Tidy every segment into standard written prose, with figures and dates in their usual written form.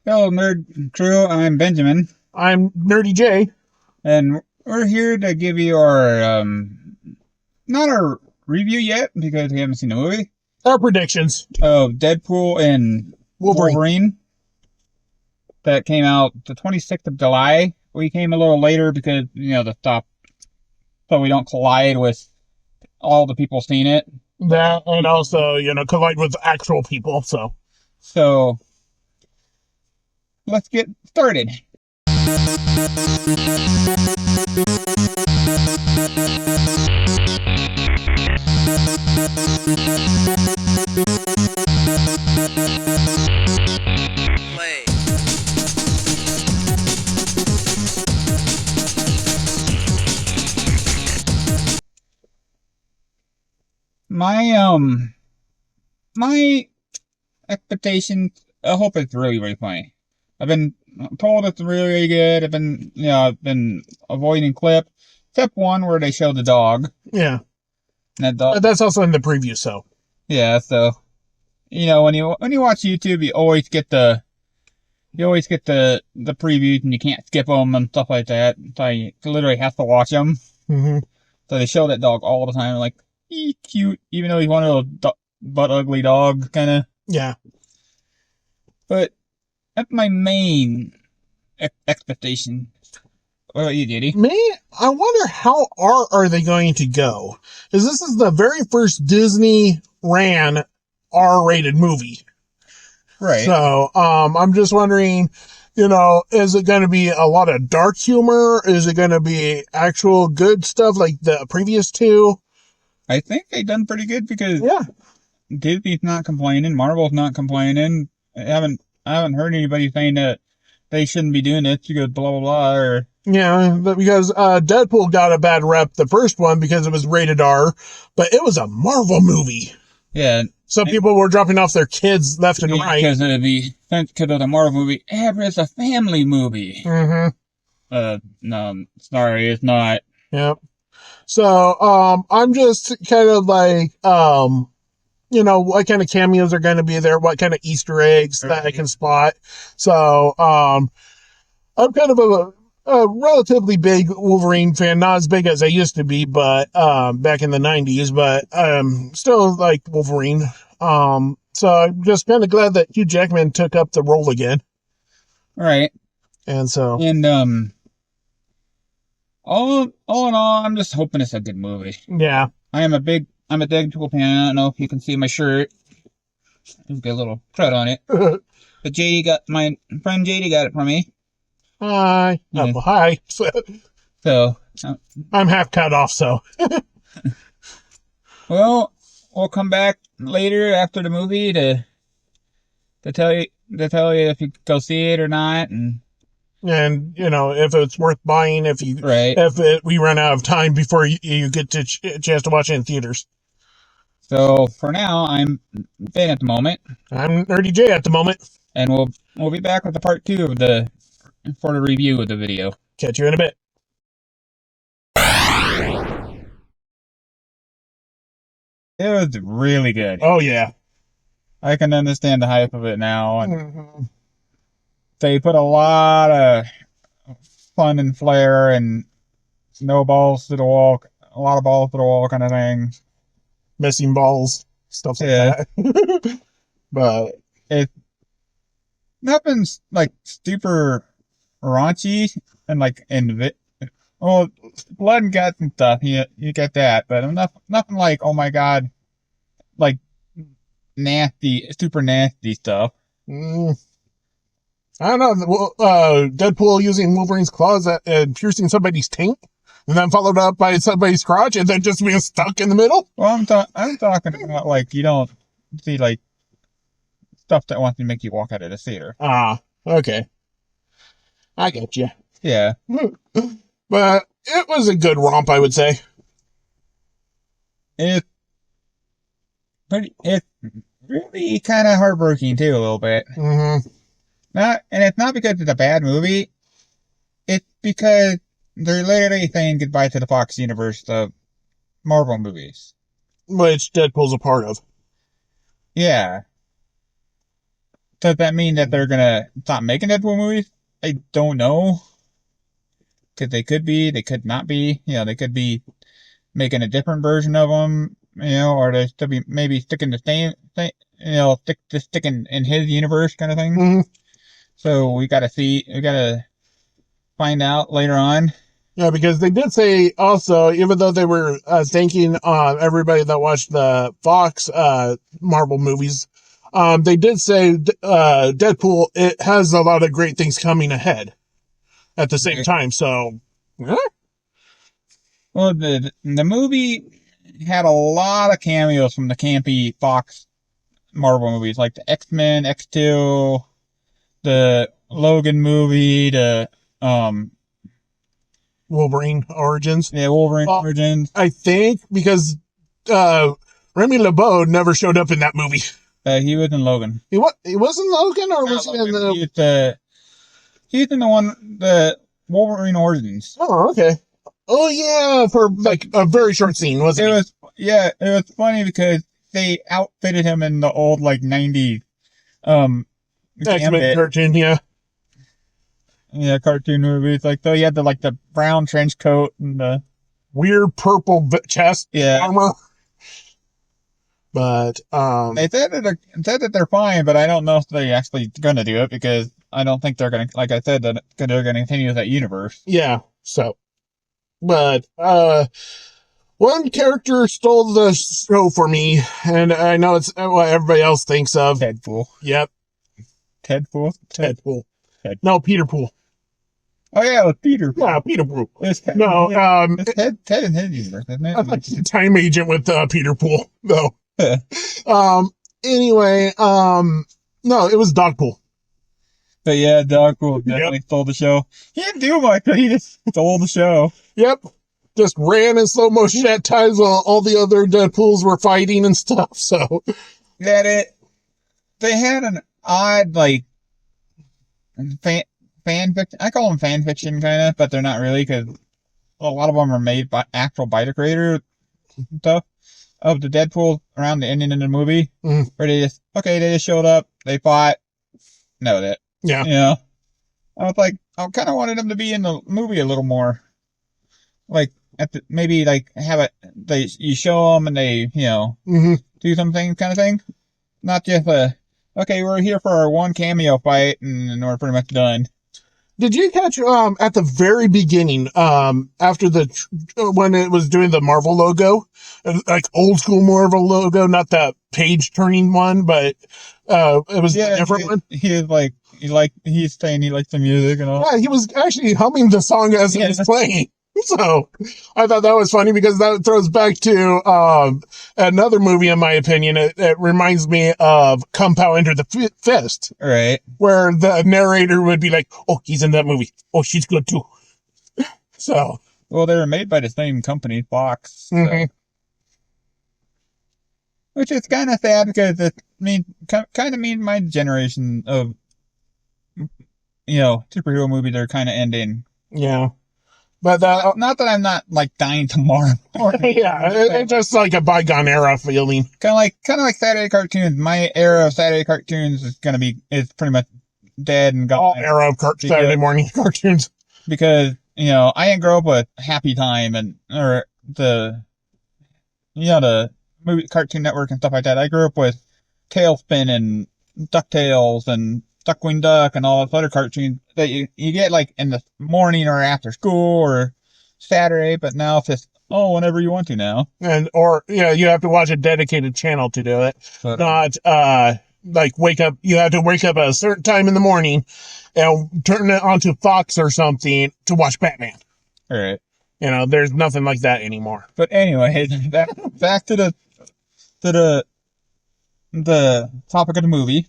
Hello, Nerd Crew. I'm Benjamin, I'm Nurdie J. and we're here to give you our not our review yet because we haven't seen the movie Our predictions. of Deadpool and Wolverine. Wolverine that came out the 26th of July. We came a little later because the stop so we don't collide with all the people seeing it. That and also, collide with actual people. So So let's get started. Play. My my expectations. I hope it's really really funny. I've been told it's really really good. I've been avoiding clips except one where they show the dog. yeah, And that dog. that's also in the preview. So Yeah. So when you watch YouTube, you always get the previews and you can't skip them and stuff like that. So you literally have to watch them. hmm So they show that dog all the time, like he cute, even though he's one of those butt ugly dogs, kind of. yeah, But that's my main expectation. What about you, Diddy? me. I wonder how are they going to go? Because this is the very first Disney ran R-rated movie. Right. So I'm just wondering. Is it going to be a lot of dark humor? Is it going to be actual good stuff like the previous two? I think they done pretty good because Yeah. Disney's not complaining, Marvel's not complaining. I haven't heard anybody saying that they shouldn't be doing this because blah blah blah. Or Yeah, but because Deadpool got a bad rep the first one because it was rated R, but it was a Marvel movie. yeah, So people were dropping off their kids left and right. because of the Marvel movie. Yeah, but it's a family movie. Mm-hmm. No, sorry, it's not. Yep. So I'm just kind of like what kind of cameos are going to be there, what kind of Easter eggs that I can spot. So I'm kind of a relatively big Wolverine fan, not as big as I used to be, but back in the 90s, but still like Wolverine. So I'm just kind of glad that Hugh Jackman took up the role again. Right. And so, And all in all, I'm just hoping it's a good movie. yeah. I'm a Deadpool fan. I don't know if you can see my shirt. There's got a little crud on it. But my friend JD got it for me. Hi. Yeah. Oh, hi. So, I'm half cut off, so. well, we'll come back later after the movie to tell you if you go see it or not, and If it's worth buying, right. we run out of time before you get to a chance to watch it in theaters. So for now, I'm Ben at the moment, I'm Nurdie J at the moment. and we'll be back with the part two for the review of the video. Catch you in a bit. It was really good. Oh, yeah. I can understand the hype of it now, and Mm-hmm. they put a lot of fun and flair and no balls to the wall, a lot of balls to the wall kind of thing. Missing balls, stuff like Yeah. that. But It nothing's like super raunchy and well, blood and guts and stuff. You get that, but nothing like, oh my god, like nasty, super nasty stuff. mm, I don't know. Deadpool using Wolverine's claws and piercing somebody's taint, and then followed up by somebody's crotch, and then just being stuck in the middle. Well, I'm talking about like you don't see like stuff that wants to make you walk out of the theater. Ah, okay. I get you. Yeah, But it was a good romp, I would say. it's it's really kind of heartbreaking too a little bit. Mm-hmm. And it's not because it's a bad movie. It's because they're literally saying goodbye to the Fox universe of Marvel movies. Which Deadpool's a part of. Yeah. does that mean that they're gonna stop making Deadpool movies? I don't know. Because they could be, they could not be. You know, they could be making a different version of them. You know, or they still be maybe sticking the same thing. You know, sticking in his universe kind of thing. Mm-hmm. So we gotta see. We gotta find out later on. Yeah, because they did say also, even though they were thanking everybody that watched the Fox Marvel movies, they did say Deadpool, it has a lot of great things coming ahead at the same time. So, yeah. Well, the movie had a lot of cameos from the campy Fox Marvel movies, like the X-Men, X2, the Logan movie, the Wolverine Origins. yeah, Wolverine Origins. I think because Remy LeBeau never showed up in that movie. He was in Logan. He wasn't Logan, or was he in the? He's in the one, the Wolverine Origins. Oh, okay. Oh yeah, for like a very short scene, wasn't it? It was funny because they outfitted him in the old like 90s X-Men cartoon, yeah. Yeah, cartoon movies. Like, so he had the brown trench coat and the weird purple chest armor. But they said that they're fine, but I don't know if they're actually gonna do it because I don't think they're gonna, like I said, that they're gonna continue that universe. Yeah. So, but one character stole the show for me, and I know it's what everybody else thinks of. Deadpool. Yep. Deadpool. No, Peter Pool. Oh yeah, it was Peter. Yeah, Peter Pool. It's Ted in his universe, isn't it? I like the time agent with Peter Pool, though. Anyway, no, it was Dogpool. But yeah, Deadpool definitely stole the show. He didn't do much, but he just stole the show. Yep. Just ran in slow motion at times while all the other Deadpools were fighting and stuff, so. They had an odd, like, fan fiction. I call them fan fiction, kind of, but they're not really, because a lot of them are made by actual by the creator stuff of the Deadpool around the ending of the movie, where they just showed up, they fought, that was it. Yeah. You know? I was like, I kind of wanted them to be in the movie a little more. Like, maybe, like, you show them and they, you know, do something kind of thing. Not just okay, we're here for our one cameo fight and we're pretty much done. Did you catch at the very beginning, after when it was doing the Marvel logo, like old school Marvel logo, not the page turning one, but it was a different one. He's saying he likes the music and all. Yeah, he was actually humming the song as it was playing. So I thought that was funny because that throws back to another movie, in my opinion. It reminds me of Kung Pao Enter the Fist. Right. Where the narrator would be like, oh, he's in that movie. Oh, she's good too. So. Well, they were made by the same company, Fox. So. Which is kind of sad because kind of mean my generation of, superhero movies are kind of ending. Yeah. But not that I'm not like dying tomorrow. Yeah, it's just like a bygone era feeling. Kind of like Saturday cartoons. My era of Saturday cartoons is pretty much dead and gone. All era of Saturday morning cartoons. Because I didn't grow up with Happy Time or the movie Cartoon Network and stuff like that. I grew up with Tailspin and DuckTales and Duckwing Duck and all those other cartoons that you get like in the morning or after school or Saturday, but now it's just whenever you want to now. You have to watch a dedicated channel to do it. But, not like wake up. You have to wake up at a certain time in the morning and turn it onto Fox or something to watch Batman. All right. There's nothing like that anymore. But anyway, back to the topic of the movie.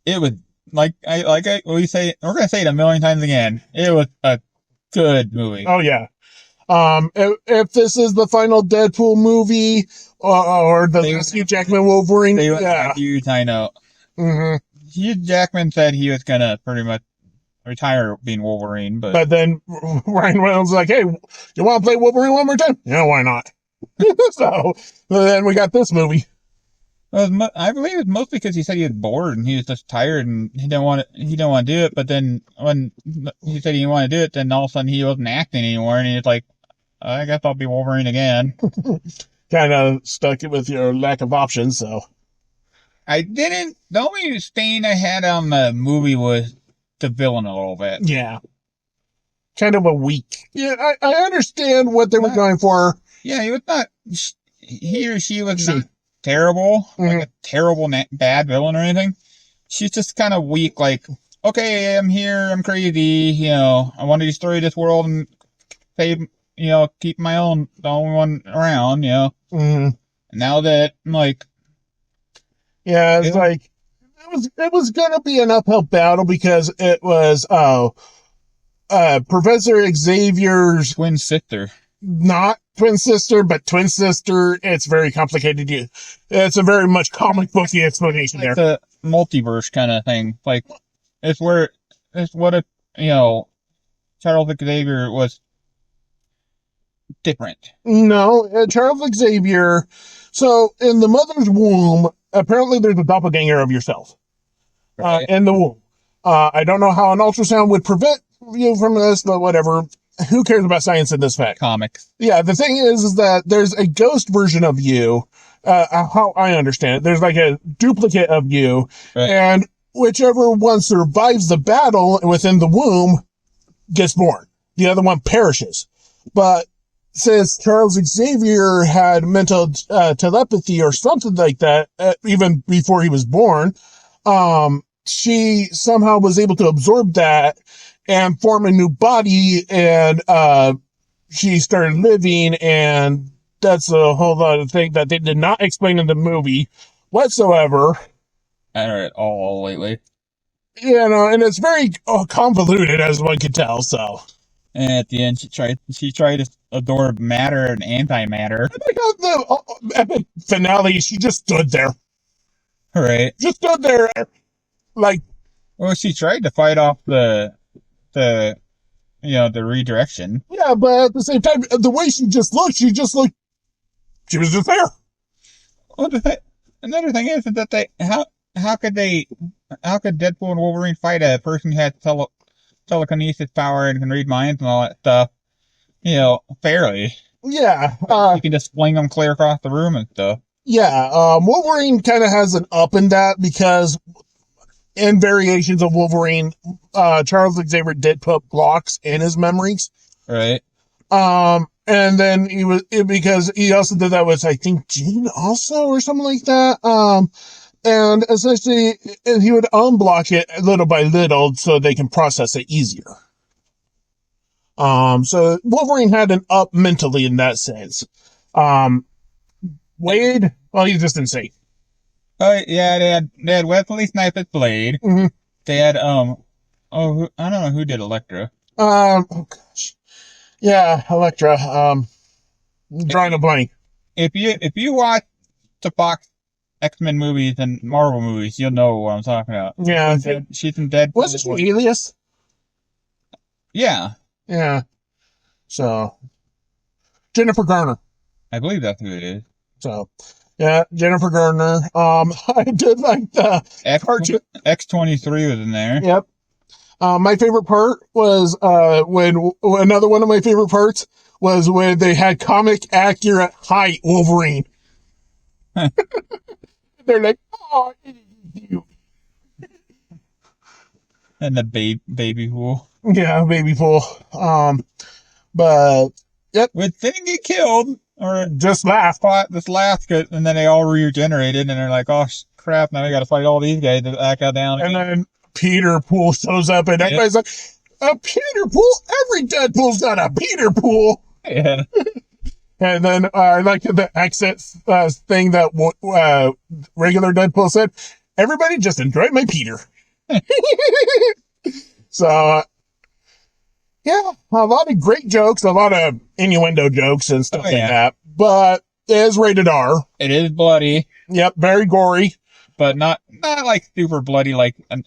It was we're gonna say it a million times again. It was a good movie. Oh yeah. If this is the final Deadpool movie or the Hugh Jackman Wolverine, Hugh, I know. Hugh Jackman said he was gonna pretty much retire being Wolverine, but then Ryan Reynolds was like, "Hey, you want to play Wolverine one more time? Yeah, why not?" So then we got this movie. I believe it's mostly because he said he was bored and he was just tired and he didn't want to do it. But then when he said he didn't want to do it, then all of a sudden he wasn't acting anymore, and he's like, I guess I'll be Wolverine again. Kind of stuck it with your lack of options, so. I didn't. The only stain I had on the movie was the villain a little bit. Yeah. Kind of a weak. Yeah, I understand what they were going for. Yeah, he was not. He or she was not terrible, like a terrible bad villain or anything. She's just kind of weak. Like, okay, I'm here. I'm crazy. You know, I want to destroy this world and save. You know, keep my own the only one around. You know. Mm-hmm. Now that I'm like, yeah, it's like it was gonna be an uphill battle because it was Professor Xavier's twin sister. Not twin sister, but twin sister. It's very complicated. It's a very much comic booky explanation Like there. the multiverse kind of thing. Like, it's what if, you know, Charles Xavier was different. No, Charles Xavier. So in the mother's womb, apparently there's a doppelganger of yourself in the womb. I don't know how an ultrasound would prevent you from this, but whatever. Who cares about science in this fact? Comics. Yeah, the thing is that there's a ghost version of you. How I understand it, there's like a duplicate of you, right. And whichever one survives the battle within the womb gets born. The other one perishes. But since Charles Xavier had mental telepathy or something like that, even before he was born, she somehow was able to absorb that and form a new body, and she started living, and that's a whole other thing that they did not explain in the movie whatsoever. I read it all lately. You know, and it's very convoluted, as one can tell, so. And at the end, she tried to absorb matter and antimatter. The epic finale, she just stood there. Right. Just stood there, like. Well, she tried to fight off the redirection. Yeah, but at the same time, the way she was just there. Well, another thing is that how could Deadpool and Wolverine fight a person who has telekinesis power and can read minds and all that stuff, you know, fairly? Yeah. You can just fling them clear across the room and stuff. Yeah, Wolverine kind of has an up in that because in variations of Wolverine, Charles Xavier did put blocks in his memories. Right. And then because he also did that with, I think, Jean also or something like that. And essentially he would unblock it little by little so they can process it easier. So Wolverine had an up mentally in that sense. Wade, well, he's just insane. Oh yeah, they had Wesley Snipes' Blade. Mm-hmm. They had I don't know who did Elektra. Oh gosh, yeah, Elektra. Drawing a blank. If you watch the Fox X-Men movies and Marvel movies, you'll know what I'm talking about. Yeah, she's in Deadpool. Wasn't she Alias? Yeah. Yeah. So Jennifer Garner. I believe that's who it is. So, yeah, Jennifer Garner. I did like the cartoon. X-23 was in there. Yep. My favorite part was when another one of my favorite parts was when they had comic accurate height Wolverine. They're like, oh, you. And the baby pool. Yeah, baby pool. But yep. Which didn't get killed. Or just laugh. This laugh, and then they all regenerated, and they're like, "Oh crap! Now we got to fight all these guys to back out down." And then Peter Pool shows up, and everybody's like, "A Peter Pool? Every Deadpool's got a Peter Pool." Yeah. And then I like the accent thing that regular Deadpool said. Everybody just enjoy my Peter. So. Yeah, a lot of great jokes, a lot of innuendo jokes and stuff like that. But it is rated R. It is bloody. Yep, very gory. But not like super bloody like an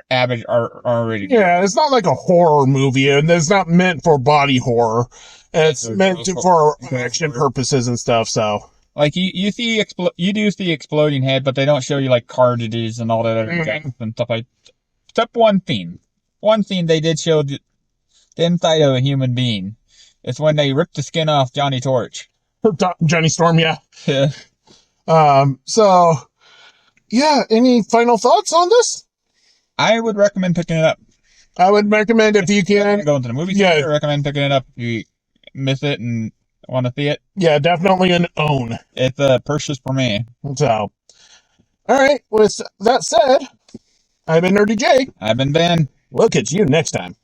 average R rated. Yeah, it's not like a horror movie, and it's not meant for body horror. It's meant for action purposes and stuff, so. Like you see you do see exploding head, but they don't show you like cartridges and all that other Mhm. junk and stuff like. Except one thing. One thing they did show the inside of a human being. It's when they ripped the skin off Johnny Torch. Johnny Storm, yeah. Yeah. So yeah, any final thoughts on this? I would recommend picking it up. I would recommend if you can. Going to the movie Yeah. theater, I recommend picking it up if you miss it and want to see it. Yeah, definitely an own. It's a purchase for me. So, all right. With that said, I've been Nurdie J. I've been Ben. We'll catch you next time.